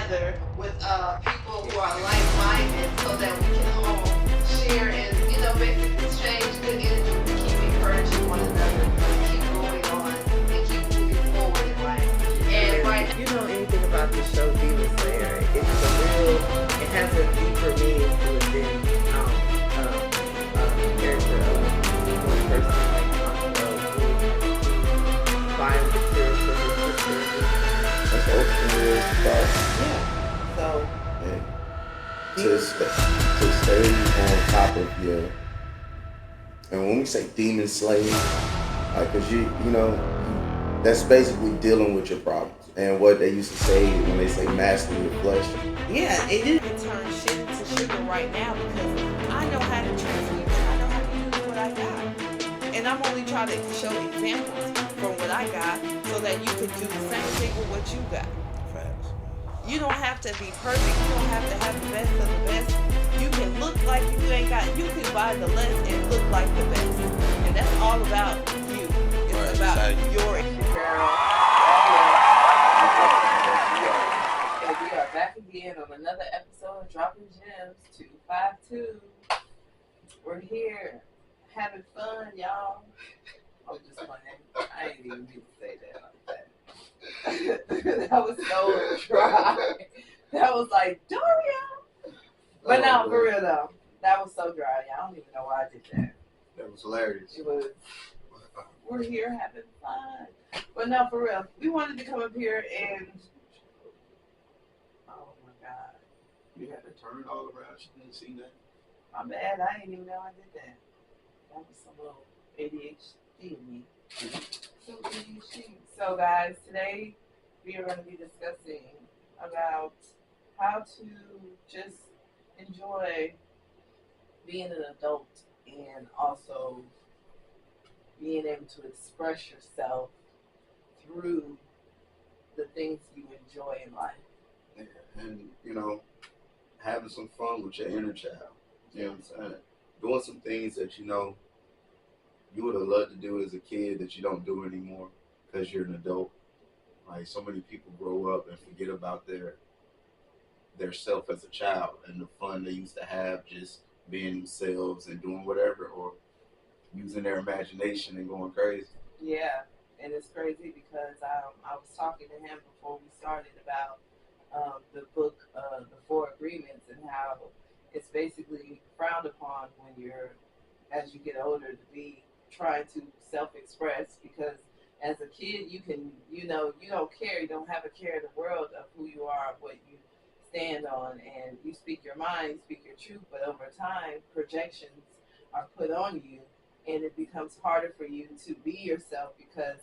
together with people who are like-minded so that we can all share and, basically exchange good energy to keep encouraging one another, keep going on, and keep moving forward in life. And right now, anything about the show Demon Slayer, it has a deeper meaning to it than character of one person like find the cure for his sister. That's ultimately about. Yeah. So. To stay on top of your, and when we say demon slave, like, cause that's basically dealing with your problems. And what they used to say when they say master your flesh. Yeah, it can turn shit into sugar right now because I know how to transmute. I know how to use what I got, and I'm only trying to show examples from what I got so that you can do the same thing with what you got. Facts. You don't have to be perfect. You don't have to have the best of the best. You can look like you ain't got. You can buy the less and look like the best, and that's all about you. It's about your girl. And we are back again on another episode of Dropping Gems 252. We're here having fun, y'all. I'm just playing. I ain't even mean to say that like that. That was so dry. That was like, Daria. But no, for real though. That was so dry. I don't even know why I did that. That was hilarious. It was. We're here having fun. But no, for real. We wanted to come up here and. Oh my God. You had to turn it all around. She didn't see that. My bad. I didn't even know I did that. That was some little ADHD in me. So guys, today we are going to be discussing about how to just enjoy being an adult and also being able to express yourself through the things you enjoy in life. Yeah, and having some fun with your inner child. You know what I'm saying? Doing some things that you would have loved to do as a kid that you don't do anymore because you're an adult. Like, so many people grow up and forget about their self as a child and the fun they used to have just being themselves and doing whatever, or using their imagination and going crazy. Yeah, and it's crazy because I was talking to him before we started about the book, The Four Agreements, and how it's basically frowned upon when as you get older, to be trying to self-express, because as a kid you can, you don't care, you don't have a care in the world of who you are, what you stand on, and you speak your mind, you speak your truth, but over time projections are put on you and it becomes harder for you to be yourself because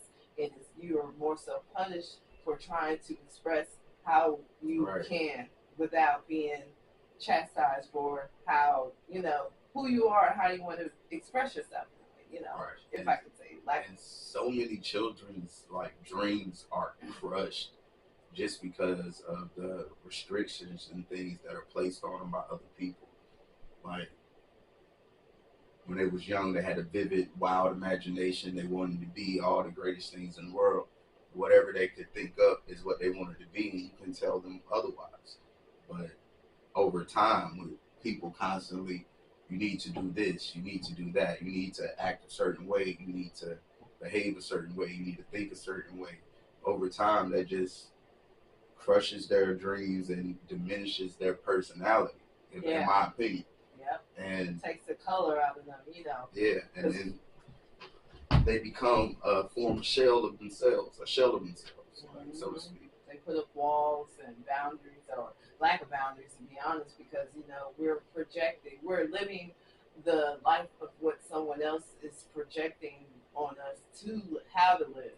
you are more so punished for trying to express how you can without being chastised for how, who you are and how you want to express yourself, if I could say. And so many children's dreams are crushed just because of the restrictions and things that are placed on them by other people. Like, when they was young, they had a vivid, wild imagination. They wanted to be all the greatest things in the world. Whatever they could think up is what they wanted to be, and you can tell them otherwise. But over time, with people constantly, you need to do this, you need to do that, you need to act a certain way, you need to behave a certain way, you need to think a certain way. Over time, that just crushes their dreams and diminishes their personality, in my opinion. Yep. And it takes the color out of them, Yeah, and then they become a shell of themselves, mm-hmm. so to speak. They put up walls and boundaries, or lack of boundaries, to be honest, because we're projecting, we're living the life of what someone else is projecting on us to how to live.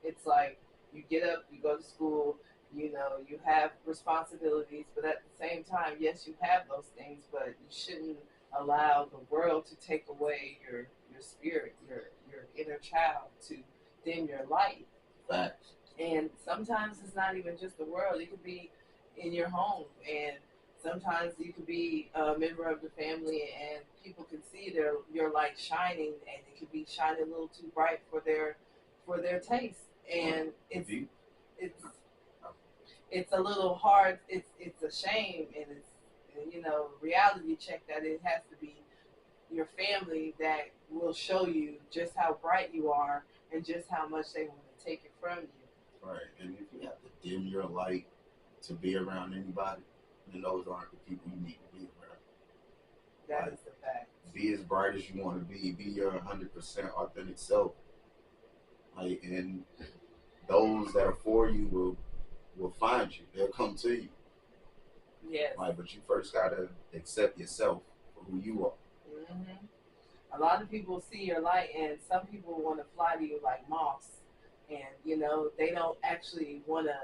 It's like you get up, you go to school, you have responsibilities, but at the same time, yes, you have those things, but you shouldn't allow the world to take away your spirit, your inner child, to dim your light. Facts. And sometimes it's not even just the world. It could be in your home, and sometimes you could be a member of the family, and people can see your light shining, and it could be shining a little too bright for their taste. And it's a little hard. It's a shame, and it's reality check that it has to be your family that will show you just how bright you are and just how much they want to take it from you. Right. And if you have to dim your light to be around anybody, then those aren't the people you need to be around. That Like, is the fact. be as bright as you want to be. Be your 100% authentic self. Like, and those that are for you will find you. They'll come to you. Yes. Like, but you first gotta accept yourself for who you are. Hmm. A lot of people see your light, and some people want to fly to you like moths, and they don't actually want to.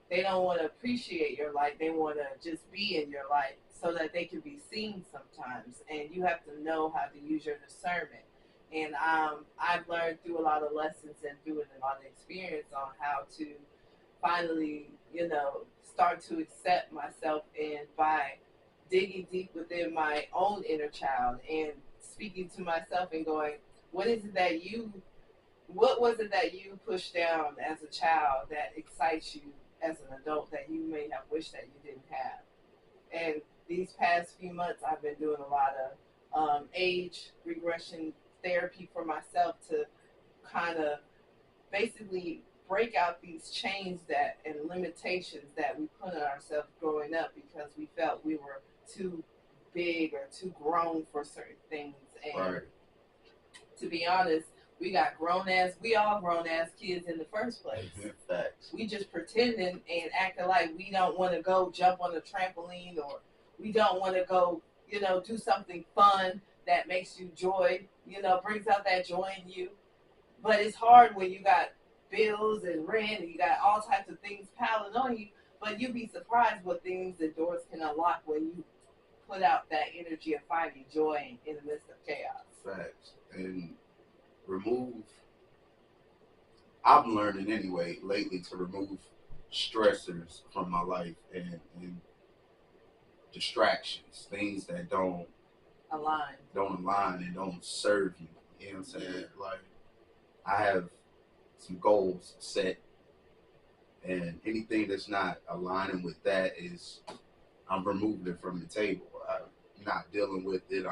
They don't want to appreciate your light. They want to just be in your light so that they can be seen sometimes. And you have to know how to use your discernment. And I've learned through a lot of lessons and through a lot of experience on how to finally, start to accept myself, and by digging deep within my own inner child and speaking to myself and going, what is it that you what was it that you pushed down as a child that excites you as an adult that you may have wished that you didn't have? And these past few months, I've been doing a lot of age regression therapy for myself to kind of basically break out these chains that and limitations that we put on ourselves growing up because we felt we were too big or too grown for certain things. And Right. to be honest, we all grown ass kids in the first place. Facts. We just pretending and acting like we don't want to go jump on a trampoline, or we don't want to go, do something fun that makes you joy, brings out that joy in you. But it's hard when you got bills and rent and you got all types of things piling on you. But you'd be surprised what things and doors can unlock when you put out that energy of finding joy in the midst of chaos. Facts. And remove, I'm learning anyway lately to remove stressors from my life and distractions, things that Align. don't align and don't serve you. You know what I'm saying? Like, I have some goals set, and anything that's not aligning with that is I'm removing it from the table. I'm not dealing with it.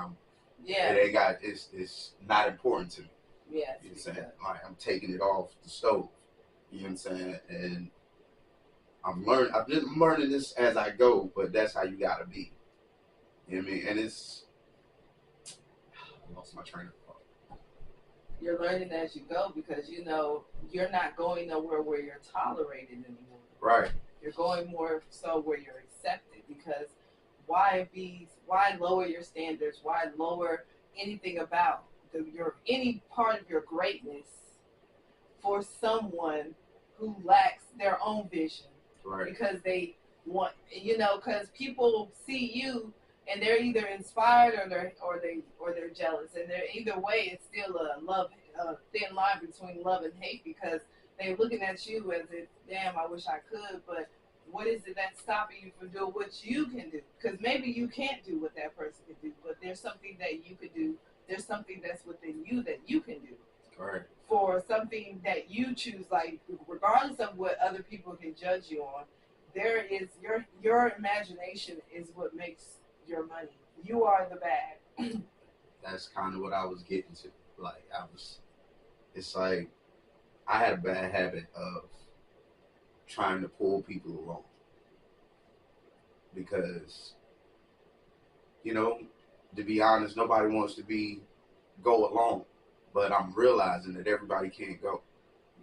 Yeah. It ain't got it's not important to me. Yes. You know what I'm saying? Like, I'm taking it off the stove. You know what I'm saying? And I've been learning this as I go, but that's how you gotta be. You know what I mean? And I lost my train of thought. You're learning as you go because you're not going nowhere where you're tolerated anymore. Right. You're going more so where you're accepted, because why lower your standards? Why lower anything about any part of your greatness for someone who lacks their own vision? Right. Because they want, because people see you and they're either inspired or they're jealous, and they're either way it's still a thin line between love and hate, because they're looking at you as if, damn, I wish I could, but what is it that's stopping you from doing what you can do? Because maybe you can't do what that person can do, but there's something that you could do. There's something that's within you that you can do. Right. For something that you choose, like, regardless of what other people can judge you on, there is your imagination is what makes your money. You are the bag. That's kind of what I was getting to. Like, it's like I had a bad habit of trying to pull people along because, you know, to be honest, nobody wants to go alone. But I'm realizing that everybody can't go.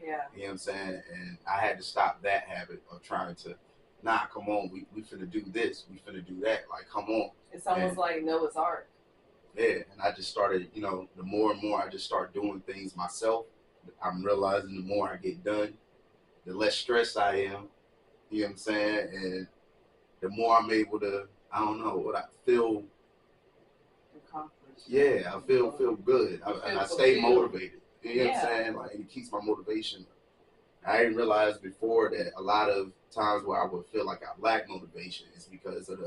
Yeah. You know what I'm saying? And I had to stop that habit of trying to, nah, come on, we finna do this, we finna do that. Like, come on. It's almost like Noah's Ark. Yeah, and I just started, the more and more I just start doing things myself, I'm realizing the more I get done, the less stressed I am. You know what I'm saying? And the more I'm able to, I don't know, what I feel. Yeah, I feel good. And I stay motivated. You know what I'm saying? Like, it keeps my motivation. I didn't realize before that a lot of times where I would feel like I lack motivation is because of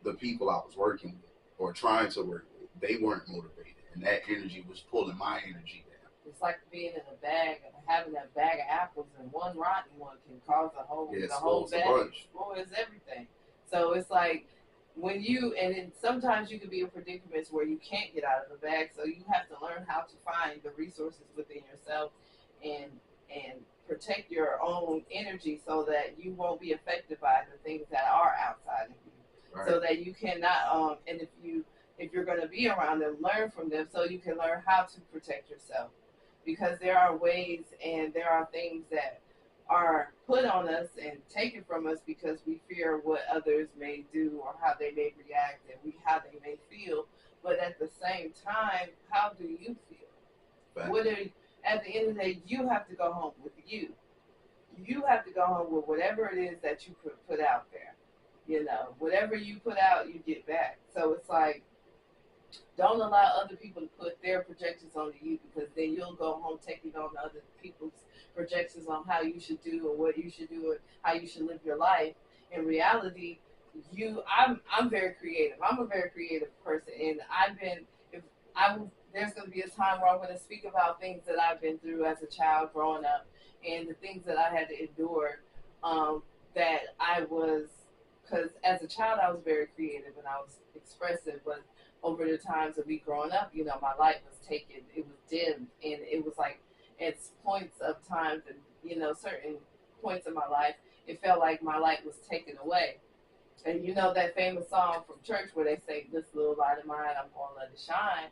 the people I was working with or trying to work with. They weren't motivated, and that energy was pulling my energy down. It's like being in a bag, having a bag of apples, and one rotten one can cause Yeah, it the whole spoils a bag bunch. spoils everything. So it's like when you, and then sometimes you can be in predicaments where you can't get out of the bag, so you have to learn how to find the resources within yourself and and protect your own energy so that you won't be affected by the things that are outside of you. Right. So that you cannot and if you're going to be around them, learn from them so you can learn how to protect yourself, because there are ways and there are things that are put on us and taken from us because we fear what others may do or how they may react and how they may feel. But at the same time, how do you feel? Fact. What are At the end of the day, you have to go home with you. You have to go home with whatever it is that you put out there. Whatever you put out, you get back. So it's like, don't allow other people to put their projections onto you, because then you'll go home taking on other people's projections on how you should do and what you should do and how you should live your life. In reality, I'm very creative. I'm a very creative person, and I've been if I there's going to be a time where I'm going to speak about things that I've been through as a child growing up and the things that I had to endure. That I was Because as a child I was very creative and I was expressive, but over the times of me growing up, my light was taken, it was dimmed, and it was like at points of times and certain points in my life, it felt like my light was taken away. And that famous song from church where they say, "This little light of mine, I'm gonna let it shine."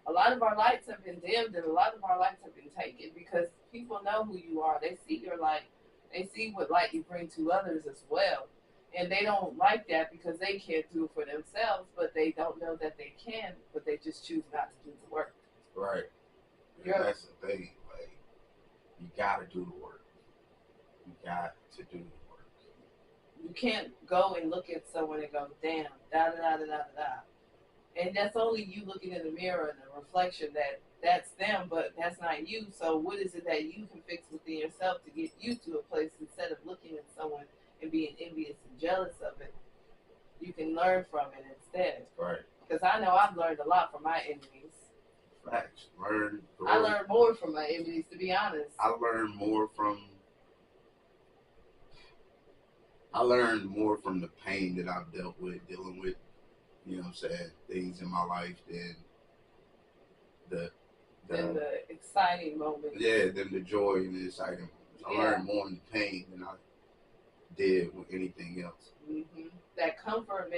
A lot of our lights have been dimmed, and a lot of our lights have been taken because people know who you are. They see your light. They see what light you bring to others as well. And they don't like that because they can't do it for themselves, but they don't know that they can, but they just choose not to do the work. Right. That's the thing. Like, you gotta do the work. You got to do the work. You can't go and look at someone and go, "Damn, da da da da da da." And that's only you looking in the mirror and the reflection that's them, but that's not you. So what is it that you can fix within yourself to get you to a place, instead of looking at someone and being envious and jealous of it? You can learn from it instead. Right. Because I know I've learned a lot from my enemies. Facts. I learned more from my enemies, to be honest. I learned more from the pain that I've dealing with, what I'm saying, things in my life than the exciting moments. Yeah, than the joy and the exciting moments. I learned more in the pain than I did with anything else. Mm-hmm. That comfort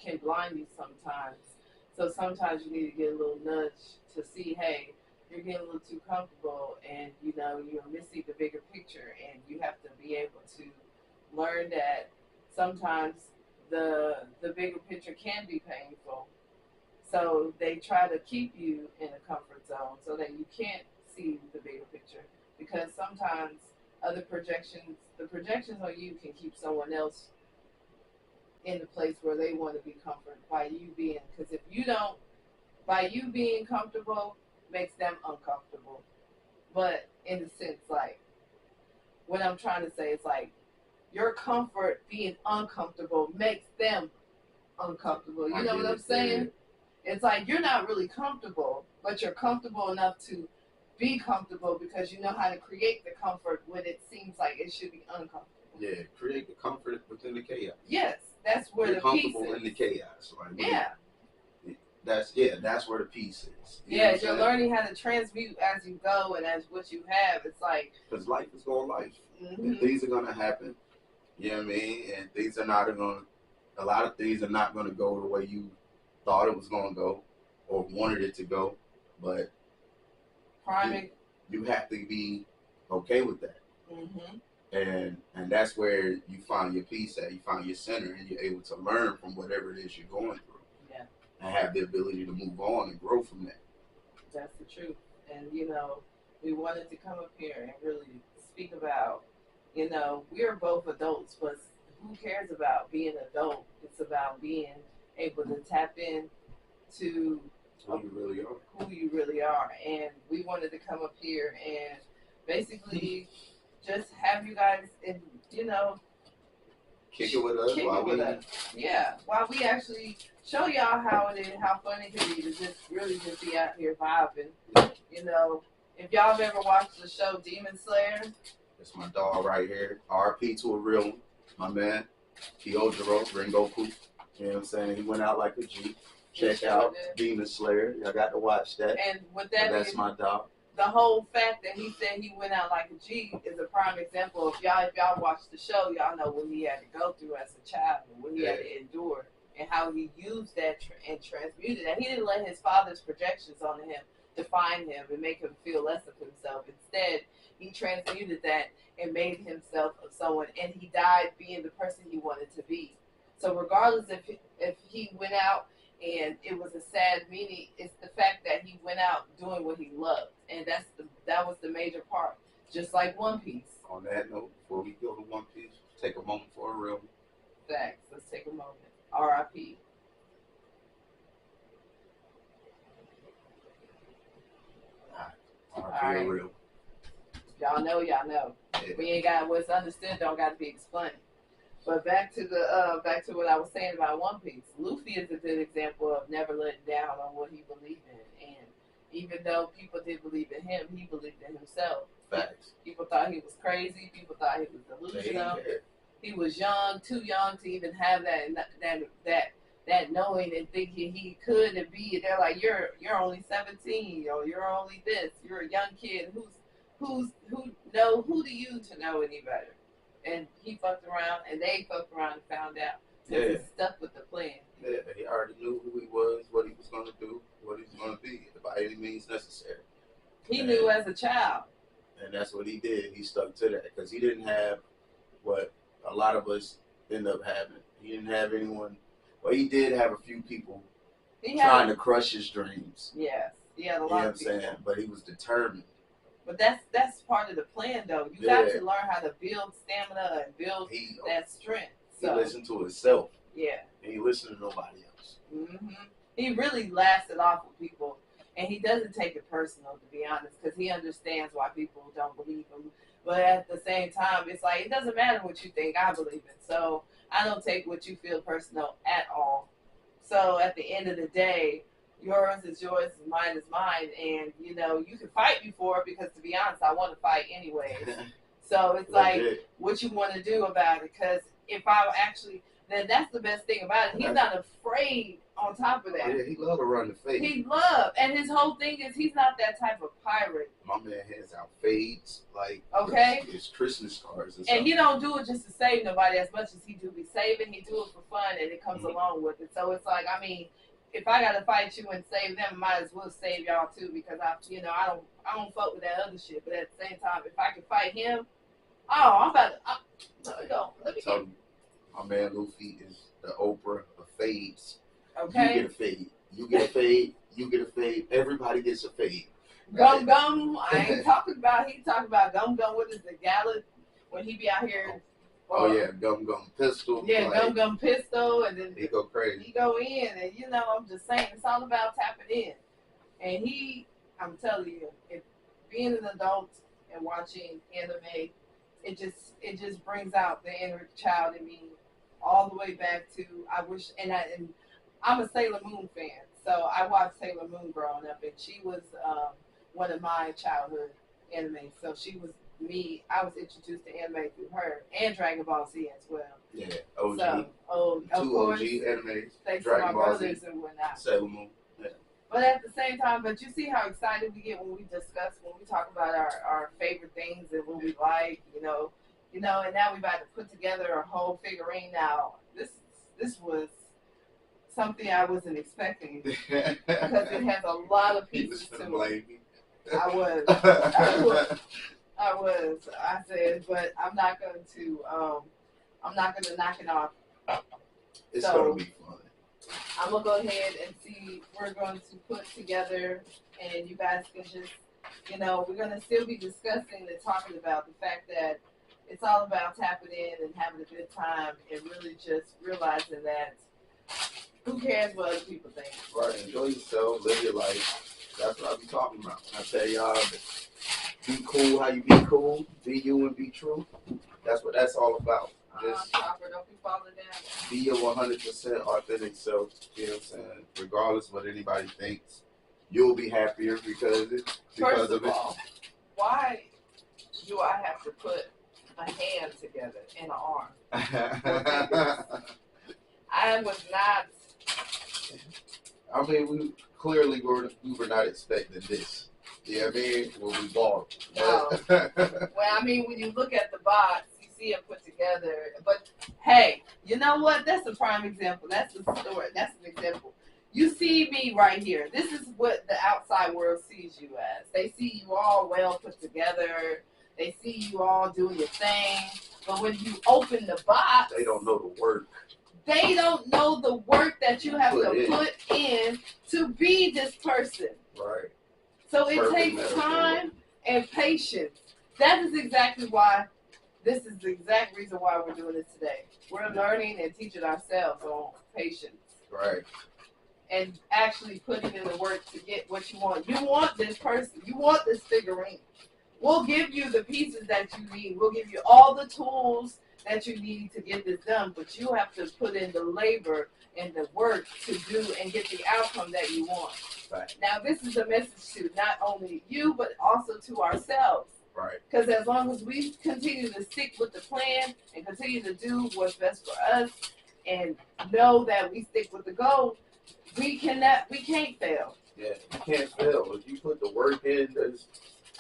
can blind you sometimes. So sometimes you need to get a little nudge to see, hey, you're getting a little too comfortable, and you're missing the bigger picture, and you have to be able to learn that sometimes the bigger picture can be painful. So they try to keep you in a comfort zone so that you can't see the bigger picture, because sometimes the projections on you can keep someone else in the place where they want to be comforted by you being, because if you don't, by you being comfortable makes them uncomfortable. But in a sense, like, what I'm trying to say is like, your comfort being uncomfortable makes them uncomfortable. You know what I'm saying? It's like you're not really comfortable, but you're comfortable enough to be comfortable because you know how to create the comfort when it seems like it should be uncomfortable. Yeah, create the comfort within the chaos. Yes, that's where you're the peace is. Comfortable in the chaos. Like, yeah. That's where the peace is. You're learning how to transmute as you go and as what you have. It's like, because life is going life. Mm-hmm. And things are gonna happen. You know what I mean? And things are not gonna. A lot of things are not gonna go the way you thought it was gonna go or wanted it to go. But you have to be okay with that. Mm-hmm. And that's where you find your peace at. You find your center, and you're able to learn from whatever it is you're going through. Yeah. And have the ability to move on and grow from that. That's the truth. And we wanted to come up here and really speak about, we're both adults, but who cares about being an adult? It's about being able to tap in to who you really are. And we wanted to come up here and basically just have you guys, and kick it with us. Yeah, while we actually show y'all how it is, how fun it can be to just be out here vibing, If y'all have ever watched the show Demon Slayer, It's my dog right here. RP to a real one. My man, Kyojiro Rengoku. You know what I'm saying? He went out like a G. Check out Demon Slayer. Y'all got to watch that. And with that, that's my dog. The whole fact that he said he went out like a G is a prime example of y'all. If y'all watch the show, y'all know what he had to go through as a child and what he had to endure, and how he used that and transmuted that. He didn't let his father's projections on him define him and make him feel less of himself. Instead, he transmuted that and made himself of someone, and he died being the person he wanted to be. So regardless if he went out and it was a sad meaning, it's the fact that he went out doing what he loved, and that was the major part. Just like One Piece. On that note, before we go to One Piece, take a moment for a real facts. Let's take a moment. R.I.P. R.I.P. Real. Y'all know. Yeah. We ain't got what's understood. Don't got to be explained. But back to what I was saying about One Piece. Luffy is a good example of never letting down on what he believed in, and even though people did believe in him, he believed in himself. Facts. People thought he was crazy. People thought he was delusional. He was young, too young to even have that knowing and thinking he could and be. They're like, you're only 17, or you're only this. You're a young kid. Who do you to know any better? And he fucked around, and they fucked around and found out. So he stuck with the plan. Yeah, he already knew who he was, what he was going to do, what he was going to be, by any means necessary. He knew as a child. And that's what he did. He stuck to that because he didn't have what a lot of us end up having. He didn't have anyone. Well, he did have a few people trying to crush his dreams. Yes, he had a lot of people. Saying? But he was determined. But that's part of the plan, though. You got to learn how to build stamina and build that strength. So, he listened to himself. Yeah. And he listened to nobody else. Mm-hmm. He really lasted off with people. And he doesn't take it personal, to be honest, because he understands why people don't believe him. But at the same time, it's like, it doesn't matter what you think, I believe it. So I don't take what you feel personal at all. So at the end of the day, yours is yours, mine is mine. And, you can fight me for it because, to be honest, I want to fight anyways. So it's like, what you want to do about it? Because if I actually, then that's the best thing about it. He's not afraid. On top of that, yeah, he loved to run the fade. He loved, and his whole thing is he's not that type of pirate. My man hands out fades like his Christmas cards, and he don't do it just to save nobody as much as he do be saving. He do it for fun, and it comes along with it. So it's like, I mean, if I gotta fight you and save them, I might as well save y'all too, because I don't fuck with that other shit. But at the same time, if I can fight him, I'm about to. Let me tell you, my man Luffy is the Oprah of fades. Okay. You get a fade. You get a fade. You get a fade. Everybody gets a fade. Gum Gum. I ain't talking about. He talking about Gum Gum. What is the Gallet when he be out here? Oh yeah, Gum Gum Pistol. Yeah, Gum Gum Pistol, and then he go crazy. He go in, and I'm just saying, it's all about tapping in. And I'm telling you, if being an adult and watching anime, it just brings out the inner child in me, all the way back to I wish and I'm a Sailor Moon fan, so I watched Sailor Moon growing up, and she was one of my childhood anime. So she was me. I was introduced to anime through her, and Dragon Ball Z as well. Yeah, OG. So, two OG animes. Thanks Dragon to my Ball brothers Z, and whatnot. Sailor Moon. Yeah. But at the same time, you see how excited we get when we talk about our favorite things and what we like, and now we about to put together a whole figurine. Now, this was something I wasn't expecting because it has a lot of pieces to it. I was. I said, but I'm not going to knock it off. It's going to be fun. I'm going to go ahead and see. We're going to put together, and you guys can just, we're going to still be discussing and talking about the fact that it's all about tapping in and having a good time and really just realizing that who cares what other people think? Right, enjoy yourself, live your life. That's what I be talking about. I tell y'all, be cool how you be cool, be you and be true. That's what that's all about. Just don't be falling down. Be your 100% authentic self, you know what I'm saying? Regardless of what anybody thinks. you'll be happier because First of of it. all, why do I have to put a hand together and an arm? Or fingers? I was not. I mean, we were not expecting this. Yeah, I mean, when we bought. No. Well, I mean, when you look at the box, you see it put together. But hey, you know what? That's a prime example. That's a story. That's an example. You see me right here. This is what the outside world sees you as. They see you all well put together. They see you all doing your thing. But when you open the box, they don't know the work. They don't know the work that you have to in. put in to be this person. Right. So it takes time and patience. That is exactly why. This is the exact reason why we're doing this today. We're learning and teaching ourselves on patience. Right. And actually putting in the work to get what you want. You want this person. You want this figurine. We'll give you the pieces that you need. We'll give you all the tools that you need to get this done, but you have to put in the labor and the work to do and get the outcome that you want. Right. Now, this is a message to not only you, but also to ourselves. Right. Because as long as we continue to stick with the plan and continue to do what's best for us and know that we stick with the goal, we can't fail. Yeah, you can't fail. If you put the work in,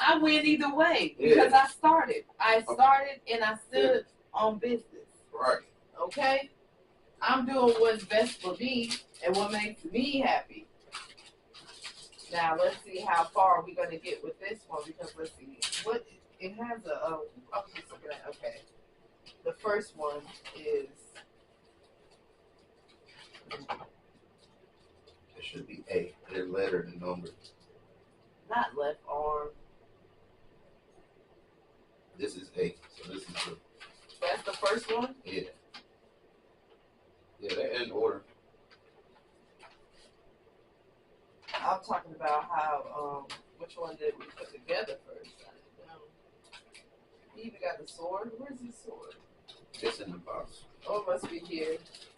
I win either way because I started. I started and I stood on business. Right. Okay? I'm doing what's best for me and what makes me happy. Now let's see how far we're gonna get with this one because let's see what it has a. I was just looking at. Okay, the first one is. It should be A. Their letter and number. Not left arm. This is A. So this is the. That's the first one. Yeah. Yeah, they're in order. I'm talking about how which one did we put together first? I didn't know. He even got the sword. Where's his sword? It's in the box. Oh, it must be here.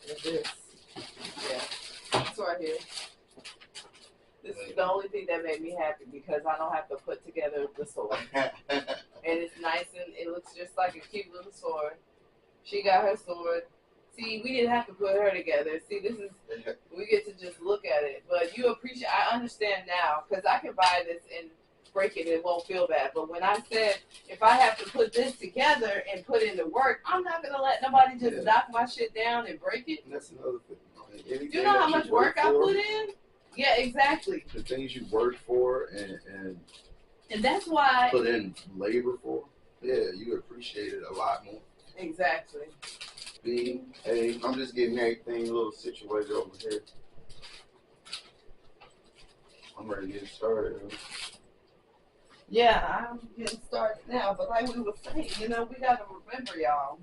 In this. Yeah. It's right here. This is the only thing that made me happy because I don't have to put together the sword. And it's nice and it looks just like a cute little sword. She got her sword. See, we didn't have to put her together. See, this is, we get to just look at it. But you appreciate, I understand now because I can buy this and break it and it won't feel bad. But when I said, if I have to put this together and put in the work, I'm not going to let nobody just knock my shit down and break it. And that's another thing. You know how much work I put in? Yeah, exactly. The things you work for and that's why put in labor for, yeah, you appreciate it a lot more. Exactly. B, A, I'm just getting everything a little situated over here. I'm ready to get started. Yeah, I'm getting started now, but like we were saying, we got to remember, y'all.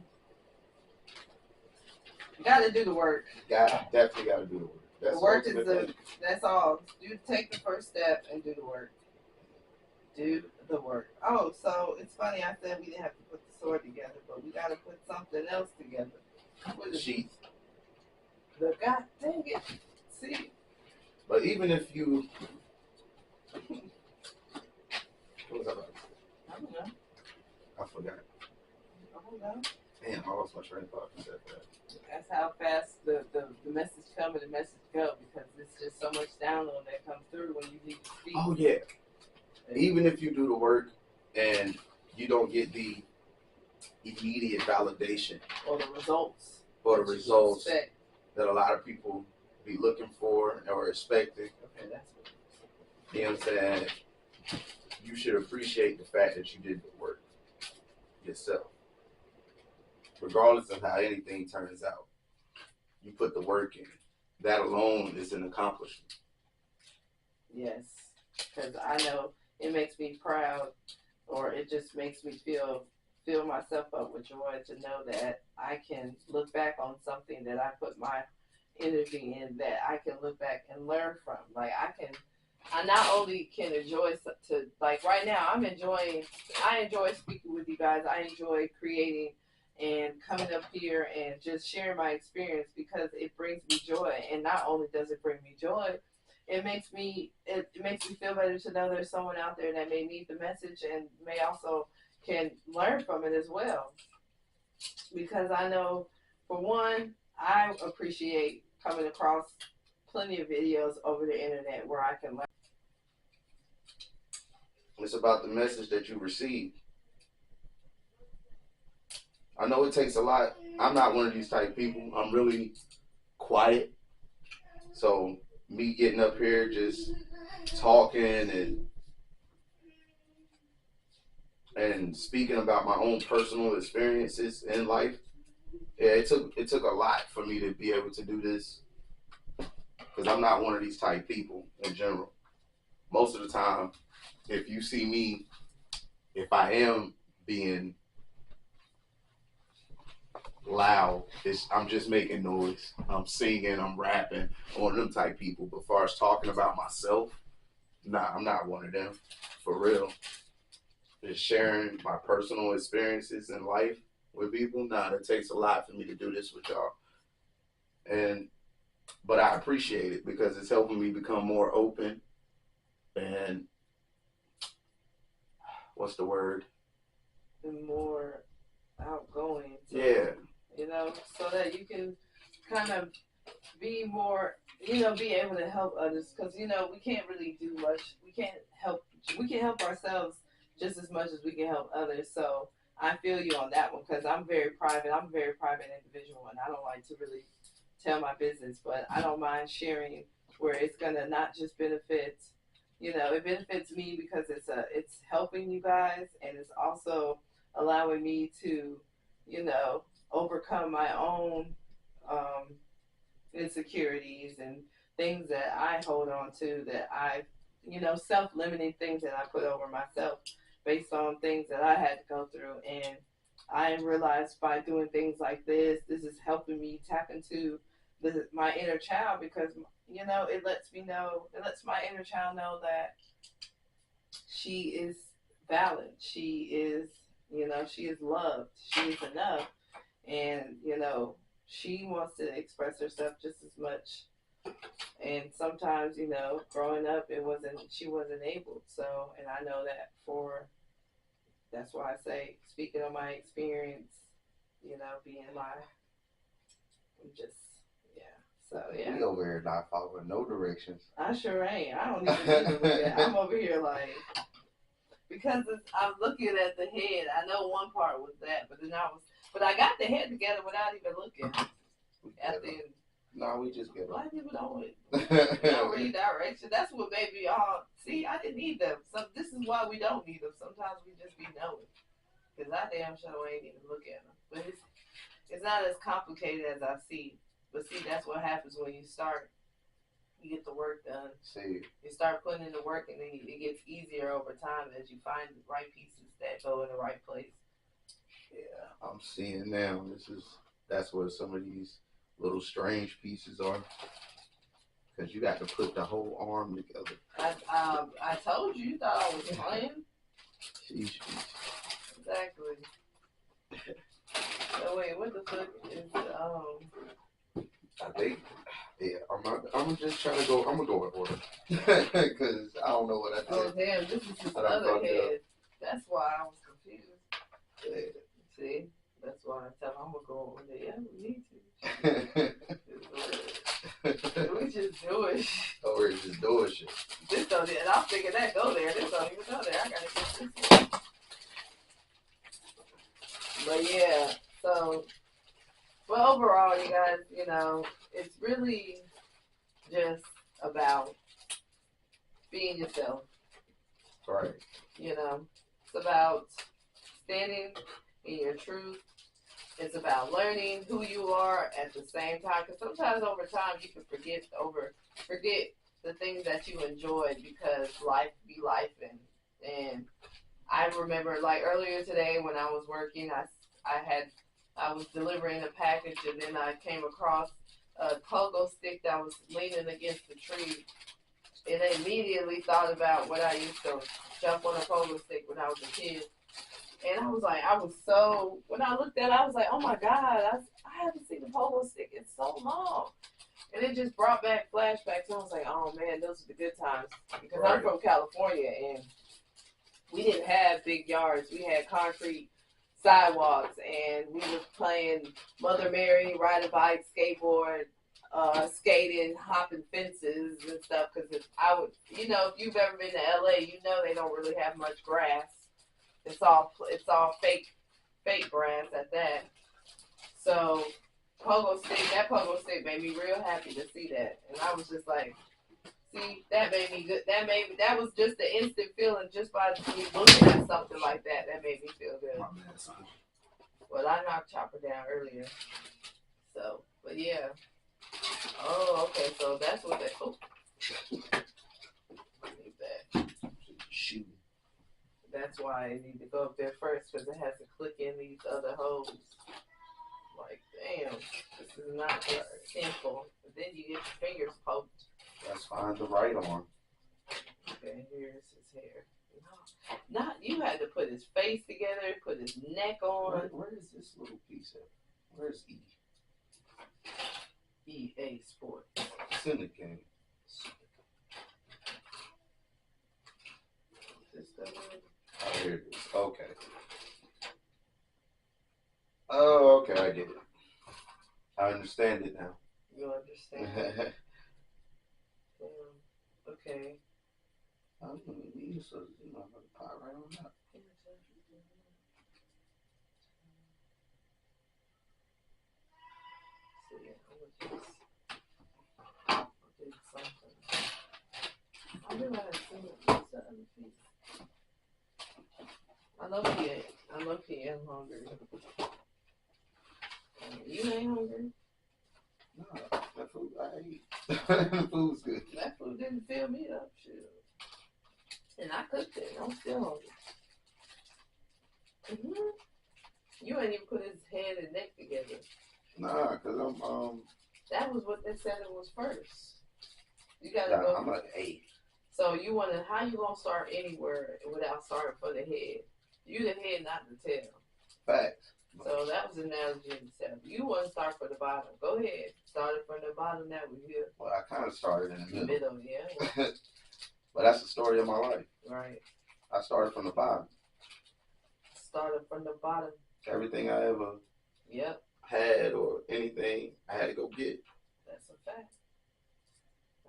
You got to do the work. Definitely got to do the work. The work is that's all. You take the first step and do the work. Do the work. Oh, so it's funny. I said we didn't have to put the sword together, but we got to put something else together. What is sheath? The God dang it. See. But even if you, what was I about to say? I don't know. I forgot. I don't know. Damn, I lost my train of thought. That's how fast the message come and the message go because it's just so much download that comes through when you need to speak. Oh yeah. Even if you do the work and you don't get the immediate validation or the results that a lot of people be looking for or expecting. Okay, that's what. You know what I'm saying? You should appreciate the fact that you did the work yourself. Regardless of how anything turns out, you put the work in. That alone is an accomplishment. Yes, because I know it makes me proud, or it just makes me fill myself up with joy to know that I can look back on something that I put my energy in, that I can look back and learn from. Like I not only can enjoy to like right now, I enjoy speaking with you guys. I enjoy creating and coming up here and just sharing my experience because it brings me joy. And not only does it bring me joy, it makes me feel better to know there's someone out there that may need the message and may also can learn from it as well. Because I know, for one, I appreciate coming across plenty of videos over the internet where I can learn. It's about the message that you receive. I know it takes a lot. I'm not one of these type people. I'm really quiet. So me getting up here just talking and speaking about my own personal experiences in life, yeah, it took a lot for me to be able to do this because I'm not one of these type people in general. Most of the time, if you see me, if I am being loud, I'm just making noise. I'm singing, I'm rapping, I'm one of them type people. But as far as talking about myself, nah, I'm not one of them. For real. Just sharing my personal experiences in life with people, nah, it takes a lot for me to do this with y'all. And but I appreciate it because it's helping me become more open and what's the word? And more outgoing. So, Yeah. So that you can kind of be more, be able to help others. Because we can't really do much. We can't help. We can help ourselves just as much as we can help others. So I feel you on that one because I'm very private. I'm a very private individual, and I don't like to really tell my business, but I don't mind sharing where it's gonna not just benefit. It benefits me because it's helping you guys, and it's also allowing me to, you know, overcome my own um, insecurities and things that I hold on to that self-limiting things that I put over myself based on things that I had to go through. And I realized by doing things like this is helping me tap into my inner child because, it lets my inner child know that she is valid. She is loved. She is enough. And, she wants to express herself just as much. And sometimes, growing up, she wasn't able. So, and I know that that's why I say, speaking of my experience, being I'm just, yeah. So, yeah. We over here not following no directions. I sure ain't. I don't even need to look at. I'm over here like, because I'm looking at the head. I know one part was that, but I got the head together without even looking at the. No, we just get Black people don't read direction. That's what made me all. See, I didn't need them. So this is why we don't need them. Sometimes we just be knowing. Because I damn sure ain't even look at them. But it's not as complicated as I see. But see, that's what happens when you start. You get the work done. See, you start putting in the work, and then it gets easier over time as you find the right pieces that go in the right place. Yeah, I'm seeing now. That's what some of these little strange pieces are. Because you got to put the whole arm together. I told you, you thought I was playing. Sheesh. Exactly. So wait, what the fuck is I think, yeah, I'm just trying to go. I'm gonna go in order because I don't know what I did. Oh damn, this is his other head. That's why I was confused. Yeah. See, that's why I tell him I'm gonna go over there. Yeah, we need to. We just doing shit. Oh, we're just doing shit. This don't, and I'm thinking that go there. This don't even go there. I gotta get this. But yeah, so. Well, overall, you guys, it's really just about being yourself. Right. It's about standing in your truth. It's about learning who you are at the same time. Because sometimes over time you can forget the things that you enjoyed because life be life. And I remember like earlier today when I was working, I was delivering a package and then I came across a pogo stick that was leaning against the tree. And I immediately thought about when I used to jump on a pogo stick when I was a kid. And I was like, when I looked at it, I was like, oh my God, I haven't seen a pogo stick in so long. And it just brought back flashbacks. I was like, oh man, those are the good times. Because I'm Right. from California and we didn't have big yards. We had concrete sidewalks and we was playing Mother Mary, riding bikes, skateboard, skating, hopping fences and stuff. Because I would, you know, if you've ever been to LA, you know they don't really have much grass. It's all fake grass at that. So that pogo stick made me real happy to see that, and I was just like, see, that made me good. That was just the instant feeling just by me looking at something like that. That made me feel good. My bad, son. Well, I knocked Chopper down earlier, so but yeah. Oh, okay. So that's what that. Oh, leave that. Shoot. That's why I need to go up there first because it has to click in these other holes. Like, damn, this is not just simple. But then you get your fingers poked. That's fine. The right arm. Okay, here's his hair. No, not you had to put his face together, put his neck on. Where is this little piece at? Where's E? EA Sports. It's in the game. This stuff is- Oh, here it is. Okay. Oh, okay, I get it. I understand it now. You understand? Okay. I'm gonna leave so you know I'm gonna pop right on up. So yeah, I'll do something. I knew I had seen it on the other piece. I love he am hungry. You ain't hungry? No, that food I eat. Food's good. That food didn't fill me up, shit. And I cooked it. I'm still hungry. You ain't even put his head and neck together. Nah, cause I'm That was what they said it was first. You gotta nah, go. I'm an 8. So you wanna how you gonna start anywhere without starting from the head? You the head, not the tail. Facts. So that was an analogy in itself. You want to start from the bottom. Go ahead. Started from the bottom. Now we're here. Well, I kind of started in the middle. Yeah. But that's the story of my life. Right. I started from the bottom. Started from the bottom. Everything I ever Yep. had or anything, I had to go get. That's a fact.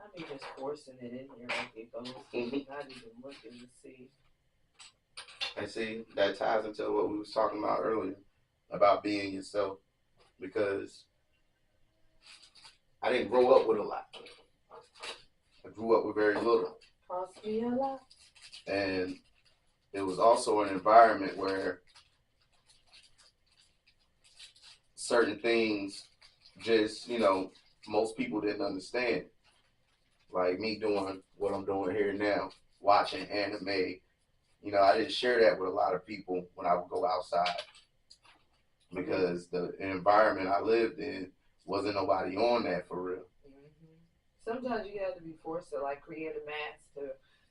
I mean, just forcing it in here like it goes. Not even looking to see. And see, that ties into what we was talking about earlier about being yourself, because I didn't grow up with a lot. I grew up with very little. Cost me a lot. And it was also an environment where certain things just, most people didn't understand. Like me doing what I'm doing here now, watching anime. I didn't share that with a lot of people when I would go outside because the environment I lived in wasn't nobody on that for real. Sometimes you have to be forced to like create a mask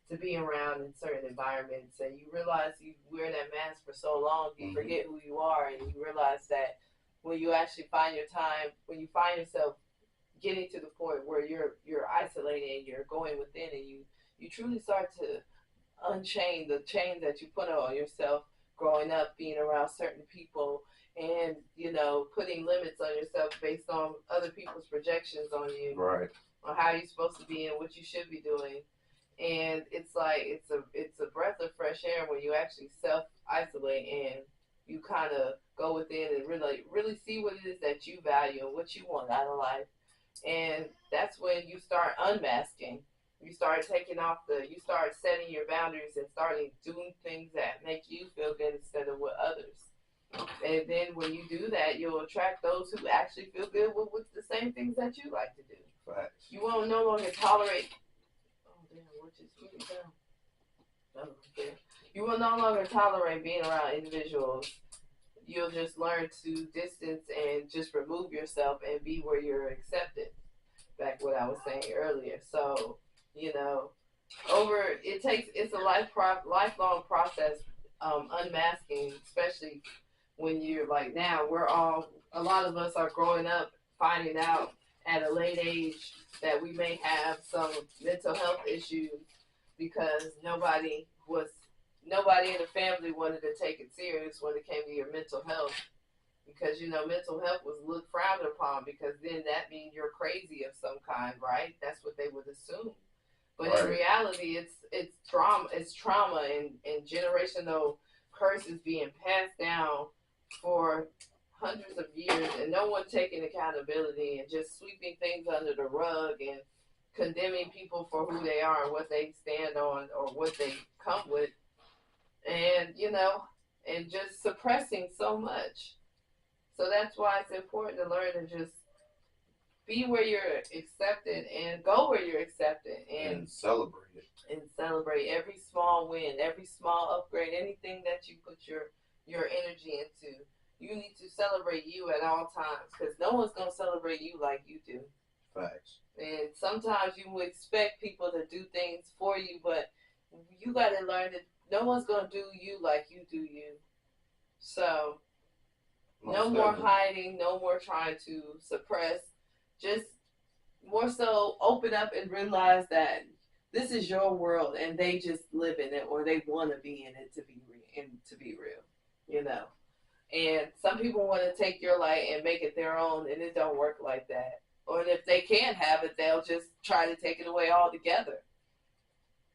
to be around in certain environments, and you realize you wear that mask for so long, you forget who you are, and you realize that when you actually find your time, when you find yourself getting to the point where you're isolated and you're going within, and you truly start to unchain the chains that you put on yourself growing up, being around certain people, and putting limits on yourself based on other people's projections on you, right? On how you're supposed to be and what you should be doing. And it's like it's a breath of fresh air when you actually self isolate and you kind of go within and really see what it is that you value and what you want out of life. And that's when you start unmasking. You start you start setting your boundaries and starting doing things that make you feel good instead of with others. And then when you do that, you'll attract those who actually feel good with the same things that you like to do. Facts. You won't no longer tolerate. Oh damn, what just put it down? Oh, okay. You will no longer tolerate being around individuals. You'll just learn to distance and just remove yourself and be where you're accepted. Back what I was saying earlier. So, it's a lifelong process, unmasking, especially when you're like now, a lot of us are growing up, finding out at a late age that we may have some mental health issues because nobody in the family wanted to take it serious when it came to your mental health, because mental health was looked frowned upon, because then that means you're crazy of some kind, right? That's what they would assume. But in reality, it's trauma and generational curses being passed down for hundreds of years, and no one taking accountability and just sweeping things under the rug and condemning people for who they are and what they stand on or what they come with, and and just suppressing so much. So that's why it's important to learn to just be where you're accepted and go where you're accepted, and celebrate it. And celebrate every small win, every small upgrade, anything that you put your energy into. You need to celebrate you at all times, because no one's gonna celebrate you like you do. Facts. And sometimes you will expect people to do things for you, but you got to learn that no one's gonna do you like you do you. So no more hiding, no more trying to suppress. Just more so open up and realize that this is your world and they just live in it, or they want to be in it to be real, you know. And some people want to take your light and make it their own, and it don't work like that. Or if they can't have it, they'll just try to take it away altogether.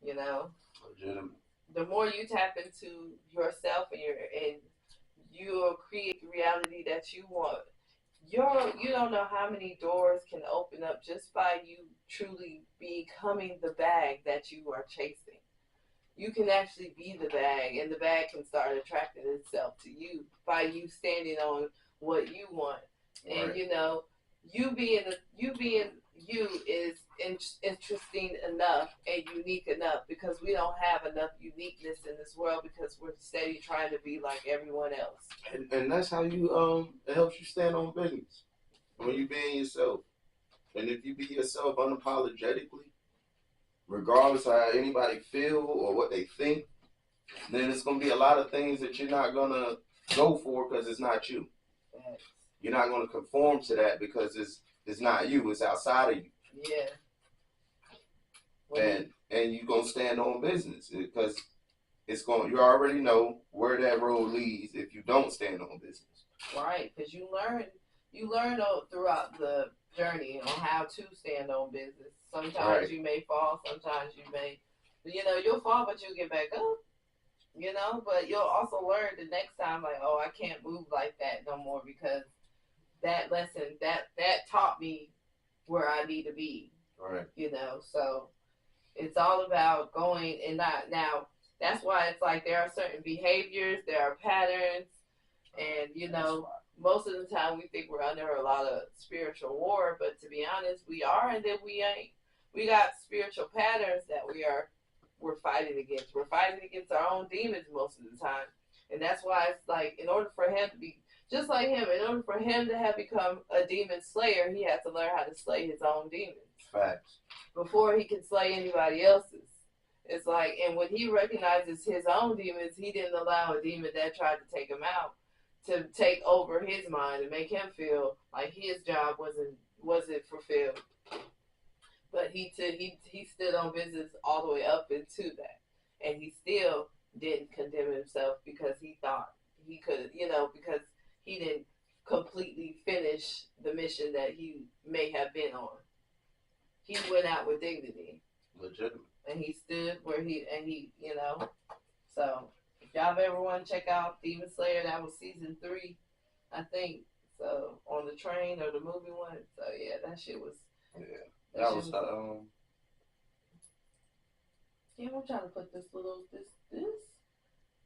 You know. Legitimate. The more you tap into yourself and you'll create the reality that you want. You don't know how many doors can open up just by you truly becoming the bag that you are chasing. You can actually be the bag, and the bag can start attracting itself to you by you standing on what you want. Right. And you being you is interesting enough and unique enough, because we don't have enough uniqueness in this world, because we're steady trying to be like everyone else. And that's how you it helps you stand on business when you being yourself. And if you be yourself unapologetically, regardless of how anybody feel or what they think, then it's gonna be a lot of things that you're not gonna go for because it's not you. Yes. You're not gonna conform to that because it's not you. It's outside of you. Yeah. And you're gonna stand on business because you already know where that road leads if you don't stand on business. Right, because you learn throughout the journey on how to stand on business. Sometimes you may fall, sometimes you may, you'll fall, but you'll get back up. But you'll also learn the next time, like, oh, I can't move like that no more, because that lesson that taught me where I need to be. Right. So it's all about going and not now. That's why it's like there are certain behaviors, there are patterns, and most of the time we think we're under a lot of spiritual war, but to be honest, we are, and then we ain't. We got spiritual patterns that we're fighting against. We're fighting against our own demons most of the time, and that's why it's like, in order for him to be just like him, in order for him to have become a demon slayer, he has to learn how to slay his own demons. Facts. Before he can slay anybody else's. It's like, and when he recognizes his own demons, he didn't allow a demon that tried to take him out to take over his mind and make him feel like his job wasn't fulfilled. But he stood on business all the way up into that, and he still didn't condemn himself because he thought he could, because he didn't completely finish the mission that he may have been on. He went out with dignity. Legitimate. And he stood where he so if y'all ever want to check out Demon Slayer, that was season 3, I think. So on the train, or the movie one. So yeah, that shit was. Yeah, that was. Yeah, I'm trying to put this.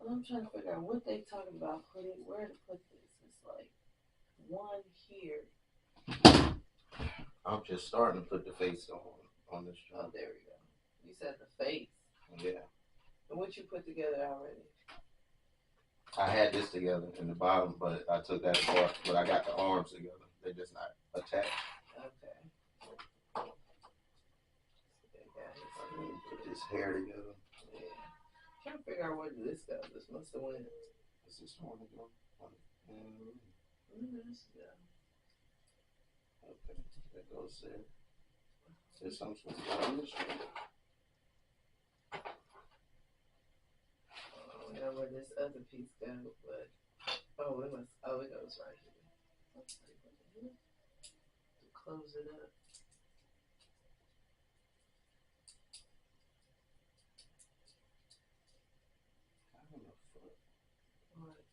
I'm trying to figure out what they talking about. Where to put this. It's like one here. I'm just starting to put the face on this job. Oh, there we go. You said the face. Yeah. And what you put together already? I had this together in the bottom, but I took that apart. But I got the arms together. They're just not attached. Okay. Put this hair together. Yeah. Trying to figure out where this goes. This must have went. Is this one again? Where does this go? Okay. That goes there. There's something supposed to go on this one. I don't know where this other piece goes, but it goes right here. To close it up. What?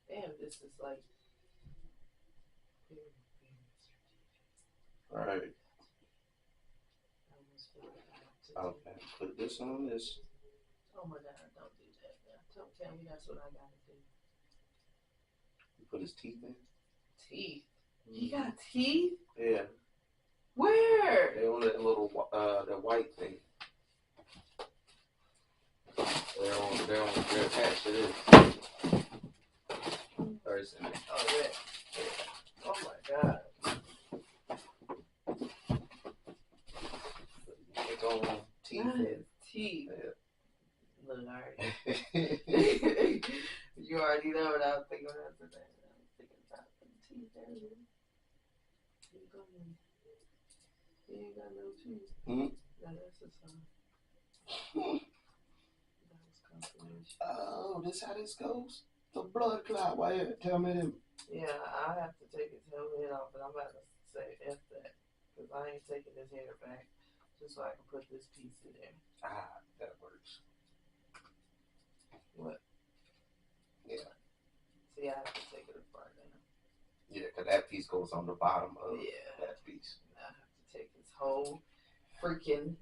Damn, this is like very, very strategic. All right. I almost feel like I have to Okay. Put this on this. Oh my God, don't do that now. Don't tell me that's what I gotta do. You put his teeth in. Teeth? He got teeth? Yeah. Where? They on that little that white thing. They're attached to this. Person. Oh yeah. Oh my God. It's on teeth. That is teeth. Yeah. Look, alright. You already know what I was thinking when I was today. I was thinking about putting teeth down here. He ain't got no teeth. Mm-hmm. No, that's a sign. That was confirmation. Oh, this how this goes? The blood clot. Why you tell me them? Yeah, I have to take his helmet off, but I'm about to say F that. Because I ain't taking his hair back. Just so I can put this piece in there. Ah, that works. What? Yeah. See, I have to take it apart now. Yeah, because that piece goes on the bottom of that piece. I have to take his whole freaking.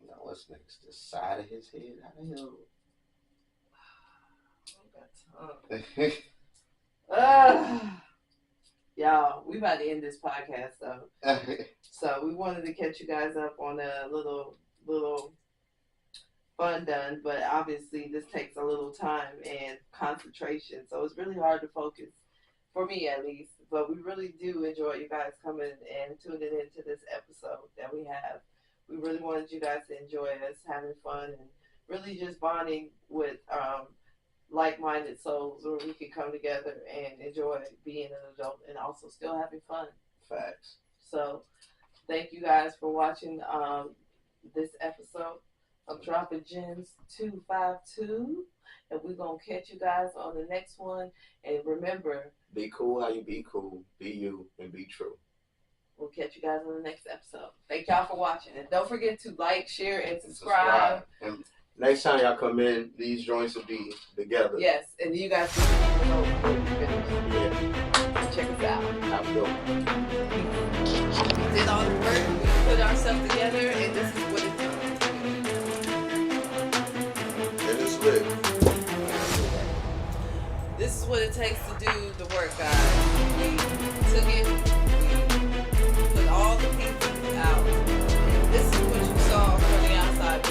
Now, what's next? The side of his head? How the hell? I got time. Y'all, we about to end this podcast though. So we wanted to catch you guys up on a little fun done, but obviously this takes a little time and concentration, so it's really hard to focus, for me at least. But we really do enjoy you guys coming and tuning into this episode that we have. We really wanted you guys to enjoy us having fun and really just bonding with like-minded souls where we can come together and enjoy being an adult and also still having fun. Facts. So thank you guys for watching this episode of Dropping Gems 252, and we're gonna catch you guys on the next one. And remember, be cool how you be cool, be you, and be true. We'll catch you guys on the next episode. Thank y'all for watching, and don't forget to like, share, and subscribe. And next time y'all come in, these joints will be together. Yes, and you guys can know before we finish. Yeah. Check us out. Have a good one. We did all the work, we put ourselves together, and this is what it's done. It is lit. This is what it takes to do the work, guys. We took it, we put all the pieces out, and this is what you saw from the outside.